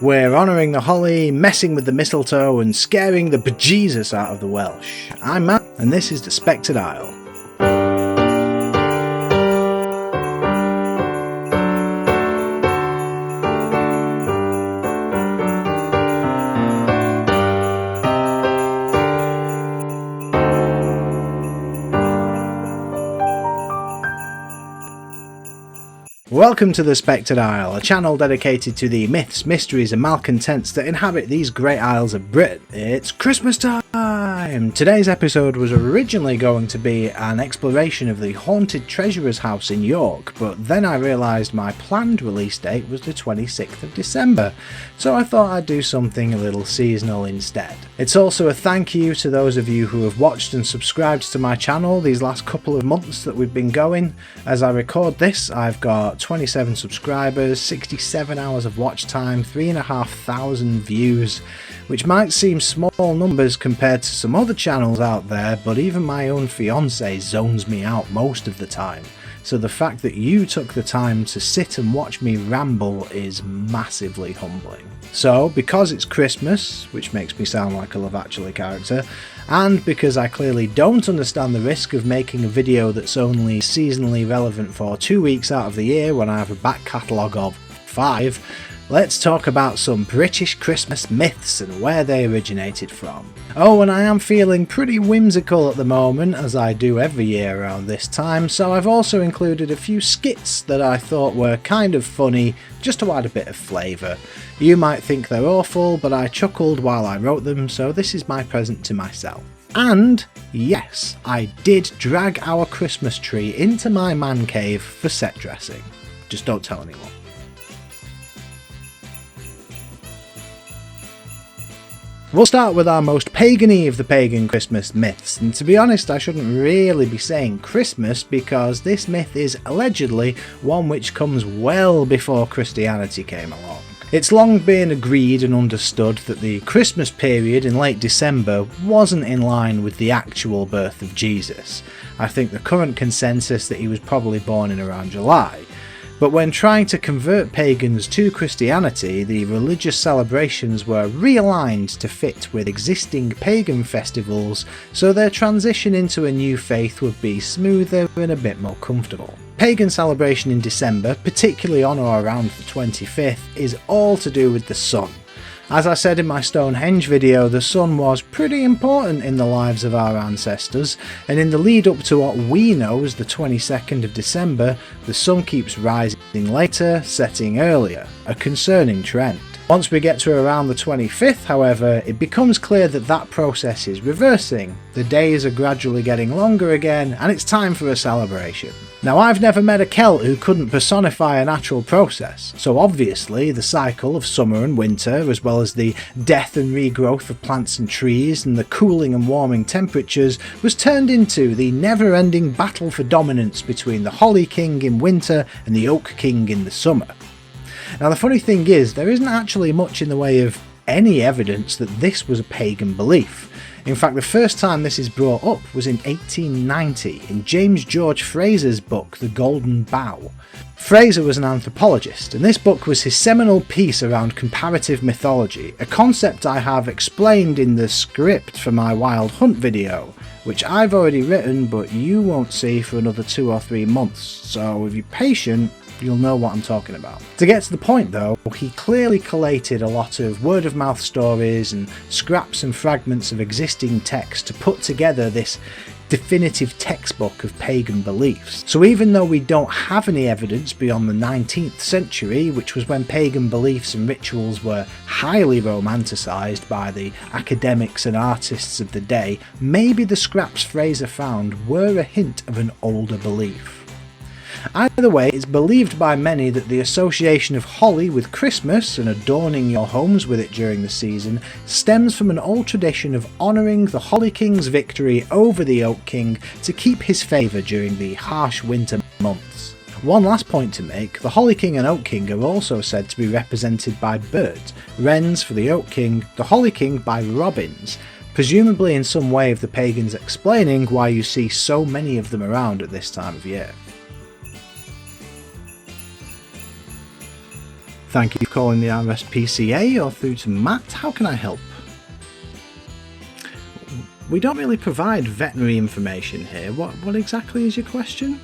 We're honouring the holly, messing with the mistletoe and scaring the bejesus out of the Welsh. I'm Matt and this is the Spectred Isle. Welcome to the Spectred Isle, a channel dedicated to the myths, mysteries and malcontents that inhabit these great isles of Britain. It's Christmas time! Today's episode was originally going to be an exploration of the haunted treasurer's house in York, but then I realised my planned release date was the 26th of December, so I thought I'd do something a little seasonal instead. It's also a thank you to those of you who have watched and subscribed to my channel these last couple of months that we've been going. As I record this, I've got 27 subscribers, 67 hours of watch time, 3,500 views, which might seem small numbers compared to some other channels out there, but even my own fiance zones me out most of the time. So the fact that you took the time to sit and watch me ramble is massively humbling. So, because it's Christmas, which makes me sound like a Love Actually character, and because I clearly don't understand the risk of making a video that's only seasonally relevant for 2 weeks out of the year when I have a back catalogue of 5, let's talk about some British Christmas myths and where they originated from. Oh, and I am feeling pretty whimsical at the moment, as I do every year around this time, so I've also included a few skits that I thought were kind of funny, just to add a bit of flavour. You might think they're awful, but I chuckled while I wrote them, so this is my present to myself. And yes, I did drag our Christmas tree into my man cave for set dressing. Just don't tell anyone. We'll start with our most pagan-y of the pagan Christmas myths, and to be honest I shouldn't really be saying Christmas because this myth is allegedly one which comes well before Christianity came along. It's long been agreed and understood that the Christmas period in late December wasn't in line with the actual birth of Jesus. I think the current consensus that he was probably born in around July. But when trying to convert pagans to Christianity, the religious celebrations were realigned to fit with existing pagan festivals, so their transition into a new faith would be smoother and a bit more comfortable. Pagan celebration in December, particularly on or around the 25th, is all to do with the sun. As I said in my Stonehenge video, the sun was pretty important in the lives of our ancestors, and in the lead up to what we know as the 22nd of December, the sun keeps rising later, setting earlier, a concerning trend. Once we get to around the 25th, however, it becomes clear that that process is reversing. The days are gradually getting longer again, and it's time for a celebration. Now, I've never met a Celt who couldn't personify a natural process, so obviously the cycle of summer and winter, as well as the death and regrowth of plants and trees and the cooling and warming temperatures, was turned into the never-ending battle for dominance between the Holly King in winter and the Oak King in the summer. Now, the funny thing is, there isn't actually much in the way of any evidence that this was a pagan belief. In fact, the first time this is brought up was in 1890 in James George Fraser's book The Golden Bough. Fraser was an anthropologist, and this book was his seminal piece around comparative mythology, a concept I have explained in the script for my Wild Hunt video, which I've already written but you won't see for another 2 or 3 months, so if you're patient, you'll know what I'm talking about. To get to the point though, he clearly collated a lot of word-of-mouth stories and scraps and fragments of existing text to put together this definitive textbook of pagan beliefs. So even though we don't have any evidence beyond the 19th century, which was when pagan beliefs and rituals were highly romanticised by the academics and artists of the day, maybe the scraps Fraser found were a hint of an older belief. Either way, it's believed by many that the association of holly with Christmas and adorning your homes with it during the season stems from an old tradition of honouring the Holly King's victory over the Oak King to keep his favour during the harsh winter months. One last point to make, the Holly King and Oak King are also said to be represented by birds, wrens for the Oak King, the Holly King by robins, presumably in some way of the pagans explaining why you see so many of them around at this time of year. Thank you for calling the RSPCA or through to Matt. How can I help? We don't really provide veterinary information here. What exactly is your question?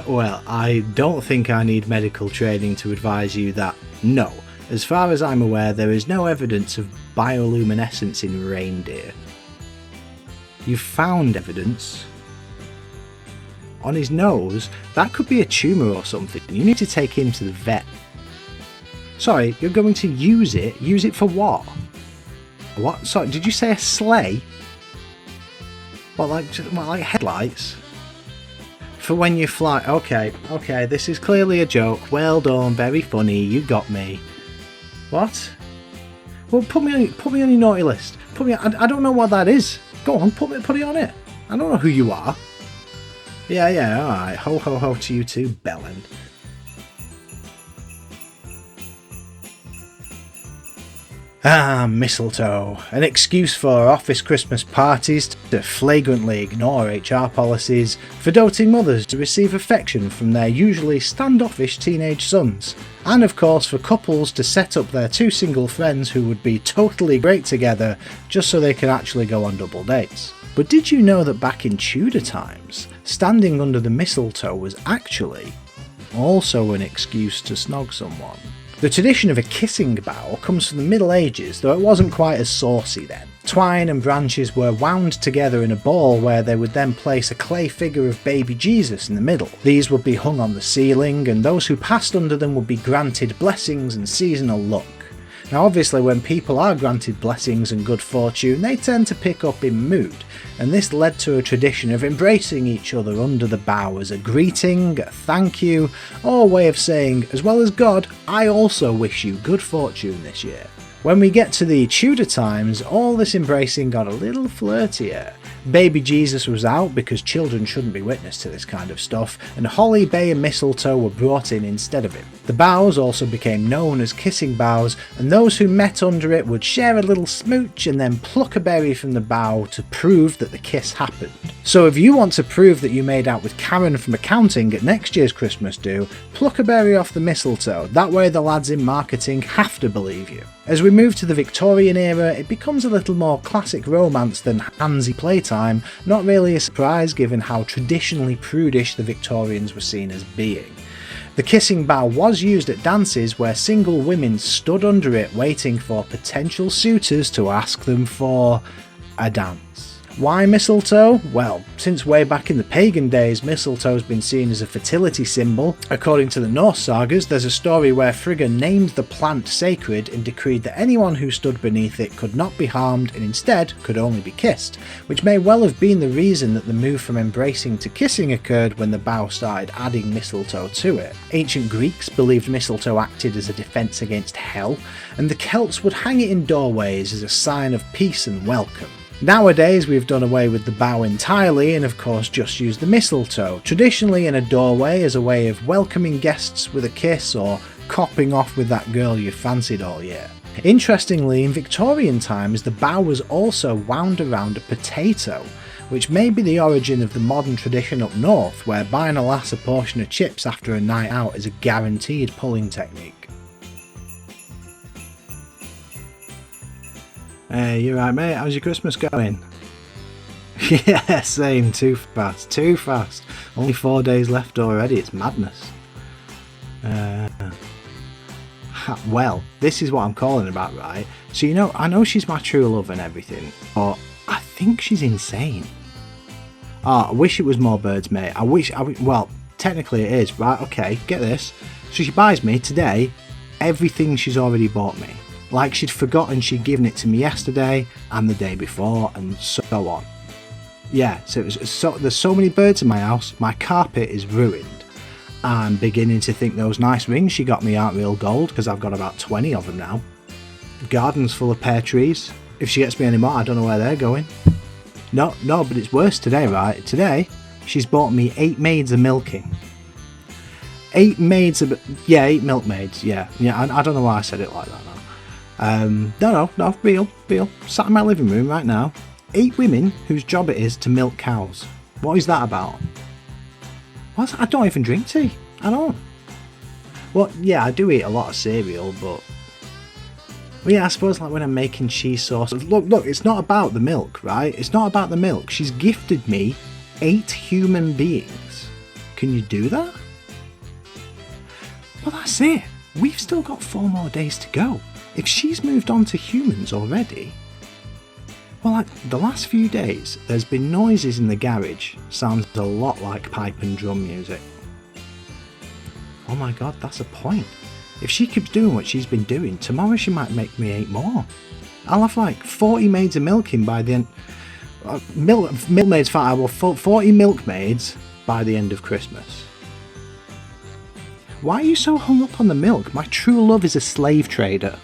Well, I don't think I need medical training to advise you that no. As far as I'm aware, there is no evidence of bioluminescence in reindeer. You've found evidence? On his nose? That could be a tumour or something. You need to take him to the vet. Sorry, you're going to use it? Use it for what? What? Sorry, did you say a sleigh? What, like headlights? For when you fly? Okay, this is clearly a joke. Well done, very funny, you got me. What? Well, put me on your naughty list. I don't know what that is. Go on, put it on it. I don't know who you are. Yeah, alright. Ho ho ho to you too, bellend. Mistletoe. An excuse for office Christmas parties to flagrantly ignore HR policies, for doting mothers to receive affection from their usually standoffish teenage sons, and of course for couples to set up their two single friends who would be totally great together just so they can actually go on double dates. But did you know that back in Tudor times, standing under the mistletoe was actually also an excuse to snog someone? The tradition of a kissing bough comes from the Middle Ages, though it wasn't quite as saucy then. Twine and branches were wound together in a ball where they would then place a clay figure of baby Jesus in the middle. These would be hung on the ceiling, and those who passed under them would be granted blessings and seasonal luck. Now obviously when people are granted blessings and good fortune, they tend to pick up in mood, and this led to a tradition of embracing each other under the bough as a greeting, a thank you, or a way of saying, as well as God, I also wish you good fortune this year. When we get to the Tudor times, all this embracing got a little flirtier. Baby Jesus was out because children shouldn't be witness to this kind of stuff, and holly, bay and mistletoe were brought in instead of him. The boughs also became known as kissing boughs, and those who met under it would share a little smooch and then pluck a berry from the bough to prove that the kiss happened. So if you want to prove that you made out with Karen from accounting at next year's Christmas do, pluck a berry off the mistletoe, that way the lads in marketing have to believe you. As we move to the Victorian era, it becomes a little more classic romance than handsy playtime, not really a surprise given how traditionally prudish the Victorians were seen as being. The kissing bough was used at dances where single women stood under it waiting for potential suitors to ask them for a dance. Why mistletoe? Well, since way back in the pagan days, mistletoe has been seen as a fertility symbol. According to the Norse sagas, there's a story where Frigga named the plant sacred and decreed that anyone who stood beneath it could not be harmed and instead could only be kissed, which may well have been the reason that the move from embracing to kissing occurred when the bough started adding mistletoe to it. Ancient Greeks believed mistletoe acted as a defence against hell, and the Celts would hang it in doorways as a sign of peace and welcome. Nowadays we've done away with the bough entirely and of course just use the mistletoe, traditionally in a doorway as a way of welcoming guests with a kiss or copping off with that girl you fancied all year. Interestingly, in Victorian times the bough was also wound around a potato, which may be the origin of the modern tradition up north where buying a lass a portion of chips after a night out is a guaranteed pulling technique. Hey, you right mate? How's your Christmas going? Yeah, same, too fast. Only 4 days left already, it's madness. Well, this is what I'm calling about, right? So I know she's my true love and everything, but I think she's insane. I wish it was more birds, mate. Well, technically it is, right? Okay, get this. So she buys me, today, everything she's already bought me. Like she'd forgotten she'd given it to me yesterday and the day before and so on. Yeah, there's so many birds in my house, my carpet is ruined. I'm beginning to think those nice rings she got me aren't real gold because I've got about 20 of them now. The garden's full of pear trees. If she gets me any more, I don't know where they're going. No, but it's worse today, right? Today, she's bought me 8 maids of milking. 8 milkmaids, yeah. I don't know why I said it like that now. No, real. Sat in my living room right now. 8 women whose job it is to milk cows. What is that about? I don't even drink tea. I don't. Well, yeah, I do eat a lot of cereal, but... Well, yeah, I suppose like when I'm making cheese sauce... Look, it's not about the milk, right? It's not about the milk. She's gifted me 8 human beings. Can you do that? Well, that's it. We've still got 4 more days to go. If she's moved on to humans already... Well, like the last few days, there's been noises in the garage. Sounds a lot like pipe and drum music. Oh my god, that's a point. If she keeps doing what she's been doing, tomorrow she might make me 8 more. I'll have like 40 maids of milking by the end... milkmaids, 40 milkmaids by the end of Christmas. Why are you so hung up on the milk? My true love is a slave trader.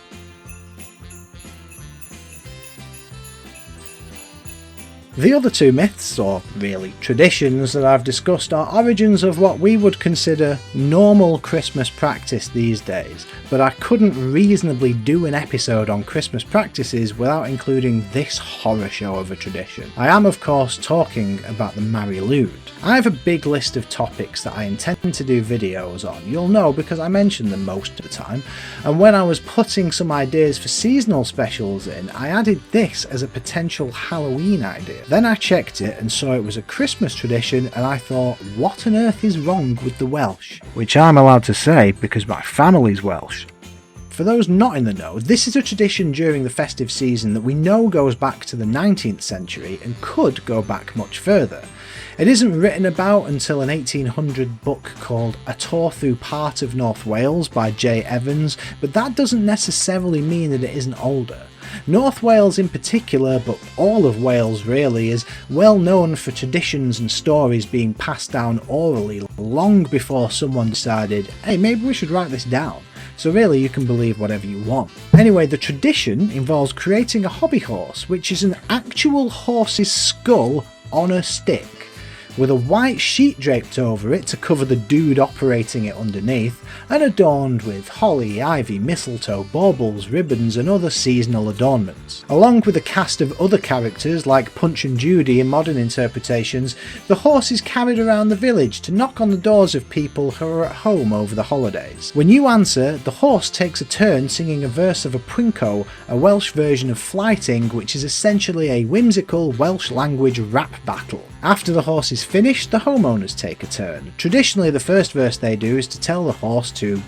The other 2 myths, or really traditions, that I've discussed are origins of what we would consider normal Christmas practice these days, but I couldn't reasonably do an episode on Christmas practices without including this horror show of a tradition. I am of course talking about the Mary Lwyd. I have a big list of topics that I intend to do videos on, you'll know because I mention them most of the time, and when I was putting some ideas for seasonal specials in, I added this as a potential Halloween idea. Then I checked it and saw it was a Christmas tradition, and I thought, what on earth is wrong with the Welsh? Which I'm allowed to say because my family's Welsh. For those not in the know, this is a tradition during the festive season that we know goes back to the 19th century and could go back much further. It isn't written about until an 1800 book called A Tour Through Part of North Wales by J. Evans, but that doesn't necessarily mean that it isn't older. North Wales in particular, but all of Wales really, is well known for traditions and stories being passed down orally long before someone decided, hey, maybe we should write this down. So really you can believe whatever you want. Anyway, the tradition involves creating a hobby horse, which is an actual horse's skull on a stick, with a white sheet draped over it to cover the dude operating it underneath, and adorned with holly, ivy, mistletoe, baubles, ribbons and other seasonal adornments. Along with a cast of other characters like Punch and Judy in modern interpretations, the horse is carried around the village to knock on the doors of people who are at home over the holidays. When you answer, the horse takes a turn singing a verse of a pwinco, a Welsh version of flyting, which is essentially a whimsical Welsh language rap battle. After the horse is finished, the homeowners take a turn. Traditionally, the first verse they do is to tell the horse to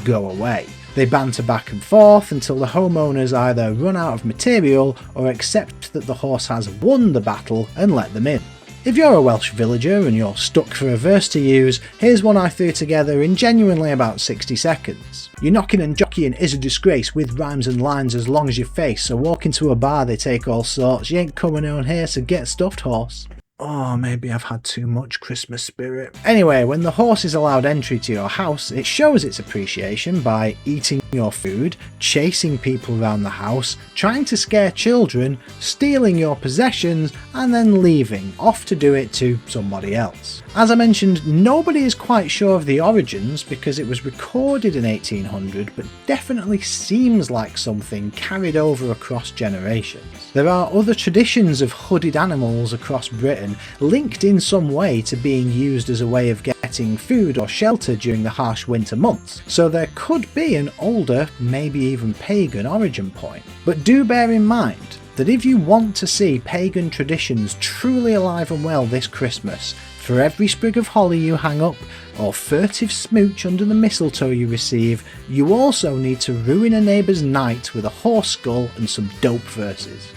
go away. They banter back and forth until the homeowners either run out of material or accept that the horse has won the battle and let them in. If you're a Welsh villager and you're stuck for a verse to use, here's one I threw together in genuinely about 60 seconds. Your knocking and jockeying is a disgrace with rhymes and lines as long as your face, so walk into a bar they take all sorts, you ain't coming on here so get stuffed, horse. Oh, maybe I've had too much Christmas spirit. Anyway, when the horse is allowed entry to your house, it shows its appreciation by eating your food, chasing people around the house, trying to scare children, stealing your possessions, and then leaving, off to do it to somebody else. As I mentioned, nobody is quite sure of the origins because it was recorded in 1800, but definitely seems like something carried over across generations. There are other traditions of hooded animals across Britain linked in some way to being used as a way of getting food or shelter during the harsh winter months, so there could be an older, maybe even pagan origin point. But do bear in mind that if you want to see pagan traditions truly alive and well this Christmas, for every sprig of holly you hang up, or furtive smooch under the mistletoe you receive, you also need to ruin a neighbour's night with a horse skull and some dope verses.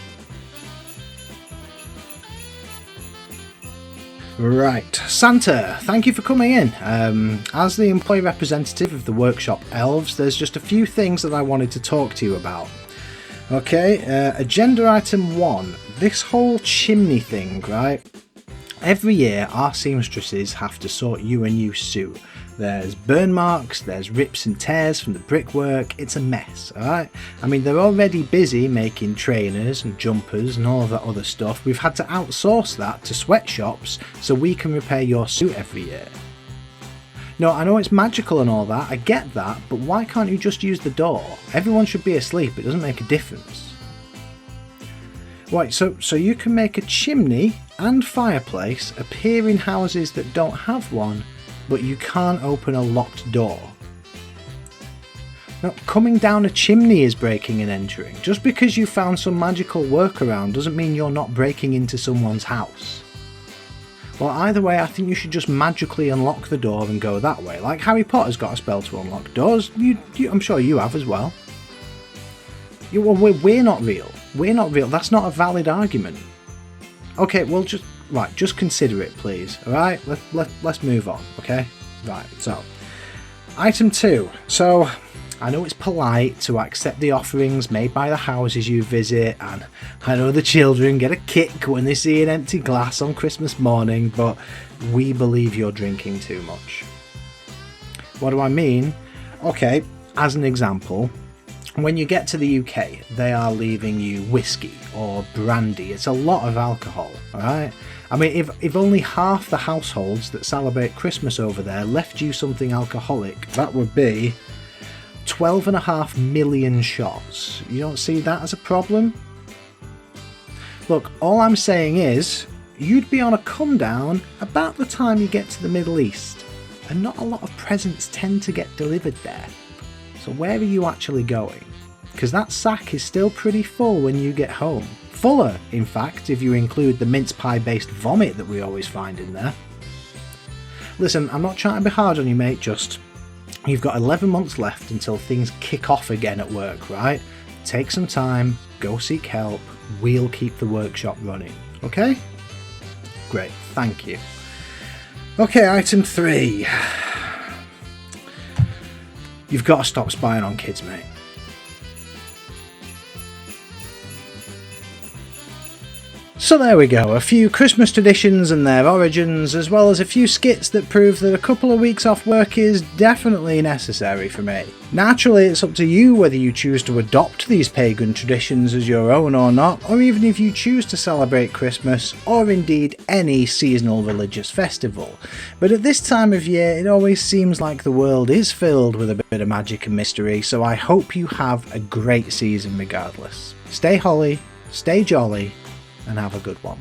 Right, Santa, thank you for coming in. As the employee representative of the Workshop Elves, there's just a few things that I wanted to talk to you about. Okay, agenda item 1, this whole chimney thing, right? Every year our seamstresses have to sort you a new suit. There's burn marks, there's rips and tears from the brickwork, it's a mess, alright? I mean, they're already busy making trainers and jumpers and all of that other stuff. We've had to outsource that to sweatshops so we can repair your suit every year. No, I know it's magical and all that, I get that, but why can't you just use the door? Everyone should be asleep, it doesn't make a difference. Right, so you can make a chimney and fireplace appear in houses that don't have one, but you can't open a locked door. Now, coming down a chimney is breaking and entering. Just because you found some magical workaround doesn't mean you're not breaking into someone's house. Well, either way, I think you should just magically unlock the door and go that way. Like Harry Potter's got a spell to unlock doors. I'm sure you have as well. Well, we're not real. We're not real. That's not a valid argument. Okay, well, just consider it, please. All right, let's move on. Okay, right. So, item 2. So, I know it's polite to accept the offerings made by the houses you visit, and I know the children get a kick when they see an empty glass on Christmas morning, but we believe you're drinking too much. What do I mean? Okay, as an example, when you get to the UK, they are leaving you whiskey or brandy. It's a lot of alcohol, alright? I mean, if only half the households that celebrate Christmas over there left you something alcoholic, that would be 12.5 million shots. You don't see that as a problem? Look, all I'm saying is, you'd be on a come down about the time you get to the Middle East, and not a lot of presents tend to get delivered there. So where are you actually going? Because that sack is still pretty full when you get home. Fuller, in fact, if you include the mince pie based vomit that we always find in there. Listen, I'm not trying to be hard on you, mate, just you've got 11 months left until things kick off again at work, right? Take some time, go seek help, we'll keep the workshop running, okay? Great, thank you. Okay, item 3. You've got to stop spying on kids, mate. So there we go, a few Christmas traditions and their origins, as well as a few skits that prove that a couple of weeks off work is definitely necessary for me. Naturally, it's up to you whether you choose to adopt these pagan traditions as your own or not, or even if you choose to celebrate Christmas, or indeed any seasonal religious festival. But at this time of year, it always seems like the world is filled with a bit of magic and mystery, so I hope you have a great season regardless. Stay holly, stay jolly, and have a good one.